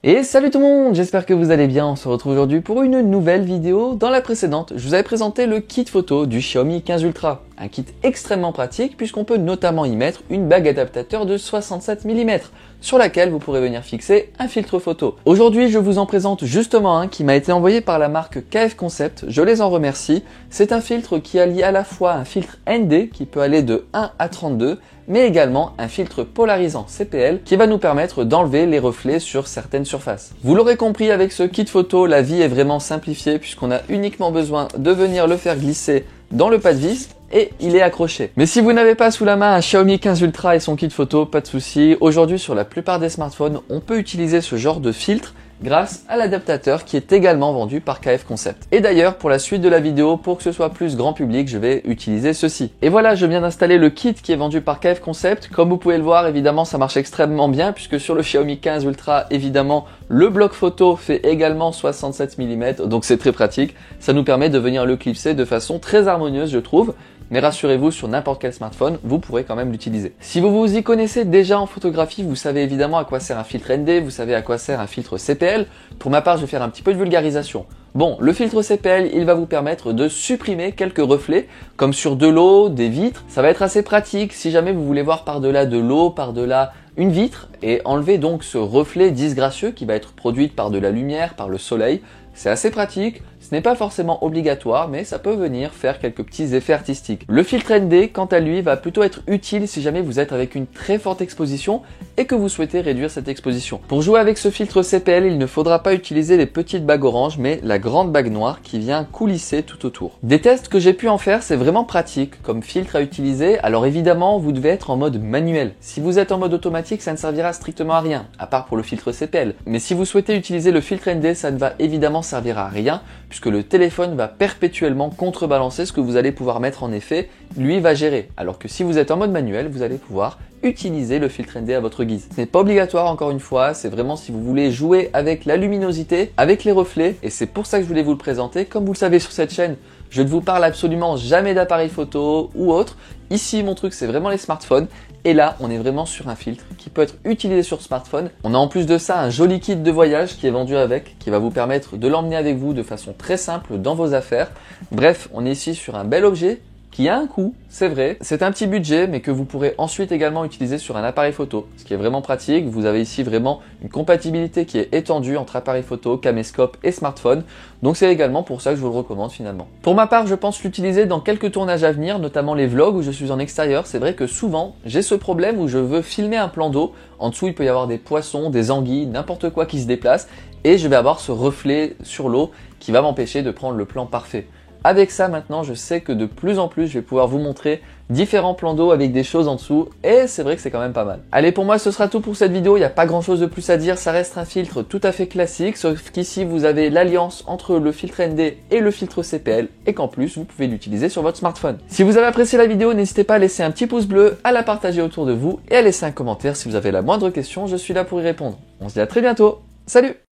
Et salut tout le monde, j'espère que vous allez bien, on se retrouve aujourd'hui pour une nouvelle vidéo. Dans la précédente, je vous avais présenté le kit photo du Xiaomi 15 Ultra. Un kit extrêmement pratique puisqu'on peut notamment y mettre une bague adaptateur de 67 mm sur laquelle vous pourrez venir fixer un filtre photo. Aujourd'hui, je vous en présente justement un qui m'a été envoyé par la marque KF Concept, je les en remercie. C'est un filtre qui allie à la fois un filtre ND qui peut aller de 1 à 32, mais également un filtre polarisant CPL qui va nous permettre d'enlever les reflets sur certaines surfaces. Vous l'aurez compris, avec ce kit photo, la vie est vraiment simplifiée puisqu'on a uniquement besoin de venir le faire glisser dans le pas de vis et il est accroché. Mais si vous n'avez pas sous la main un Xiaomi 15 Ultra et son kit photo, pas de souci. Aujourd'hui, sur la plupart des smartphones, on peut utiliser ce genre de filtre grâce à l'adaptateur qui est également vendu par KF Concept. Et d'ailleurs, pour la suite de la vidéo, pour que ce soit plus grand public, je vais utiliser ceci. Et voilà, je viens d'installer le kit qui est vendu par KF Concept. Comme vous pouvez le voir, évidemment, ça marche extrêmement bien puisque sur le Xiaomi 15 Ultra, évidemment, le bloc photo fait également 67 mm, donc c'est très pratique. Ça nous permet de venir le clipser de façon très harmonieuse, je trouve. Mais rassurez-vous, sur n'importe quel smartphone, vous pourrez quand même l'utiliser. Si vous vous y connaissez déjà en photographie, vous savez évidemment à quoi sert un filtre ND, vous savez à quoi sert un filtre CPL. Pour ma part, je vais faire un petit peu de vulgarisation. Bon, le filtre CPL, il va vous permettre de supprimer quelques reflets, comme sur de l'eau, des vitres. Ça va être assez pratique si jamais vous voulez voir par-delà de l'eau, par-delà une vitre, et enlever donc ce reflet disgracieux qui va être produit par de la lumière, par le soleil. C'est assez pratique. Ce n'est pas forcément obligatoire, mais ça peut venir faire quelques petits effets artistiques. Le filtre ND, quant à lui, va plutôt être utile si jamais vous êtes avec une très forte exposition et que vous souhaitez réduire cette exposition. Pour jouer avec ce filtre CPL, il ne faudra pas utiliser les petites bagues oranges, mais la grande bague noire qui vient coulisser tout autour. Des tests que j'ai pu en faire, c'est vraiment pratique comme filtre à utiliser. Alors évidemment, vous devez être en mode manuel. Si vous êtes en mode automatique, ça ne servira strictement à rien, à part pour le filtre CPL. Mais si vous souhaitez utiliser le filtre ND, ça ne va évidemment servir à rien, puisque le téléphone va perpétuellement contrebalancer ce que vous allez pouvoir mettre en effet, lui va gérer. Alors que si vous êtes en mode manuel, vous allez pouvoir utiliser le filtre ND à votre guise. Ce n'est pas obligatoire encore une fois, c'est vraiment si vous voulez jouer avec la luminosité, avec les reflets, et c'est pour ça que je voulais vous le présenter. Comme vous le savez sur cette chaîne, je ne vous parle absolument jamais d'appareil photo ou autre. Ici, mon truc, c'est vraiment les smartphones. Et là, on est vraiment sur un filtre qui peut être utilisé sur smartphone. On a en plus de ça un joli kit de voyage qui est vendu avec, qui va vous permettre de l'emmener avec vous de façon très simple dans vos affaires. Bref, on est ici sur un bel objet qui a un coût, c'est vrai. C'est un petit budget, mais que vous pourrez ensuite également utiliser sur un appareil photo, ce qui est vraiment pratique. Vous avez ici vraiment une compatibilité qui est étendue entre appareil photo, caméscope et smartphone. Donc c'est également pour ça que je vous le recommande finalement. Pour ma part, je pense l'utiliser dans quelques tournages à venir, notamment les vlogs où je suis en extérieur. C'est vrai que souvent, j'ai ce problème où je veux filmer un plan d'eau. En dessous, il peut y avoir des poissons, des anguilles, n'importe quoi qui se déplace. Et je vais avoir ce reflet sur l'eau qui va m'empêcher de prendre le plan parfait. Avec ça, maintenant, je sais que de plus en plus, je vais pouvoir vous montrer différents plans d'eau avec des choses en dessous, et c'est vrai que c'est quand même pas mal. Allez, pour moi, ce sera tout pour cette vidéo. Il n'y a pas grand chose de plus à dire. Ça reste un filtre tout à fait classique, sauf qu'ici, vous avez l'alliance entre le filtre ND et le filtre CPL, et qu'en plus, vous pouvez l'utiliser sur votre smartphone. Si vous avez apprécié la vidéo, n'hésitez pas à laisser un petit pouce bleu, à la partager autour de vous, et à laisser un commentaire si vous avez la moindre question. Je suis là pour y répondre. On se dit à très bientôt. Salut!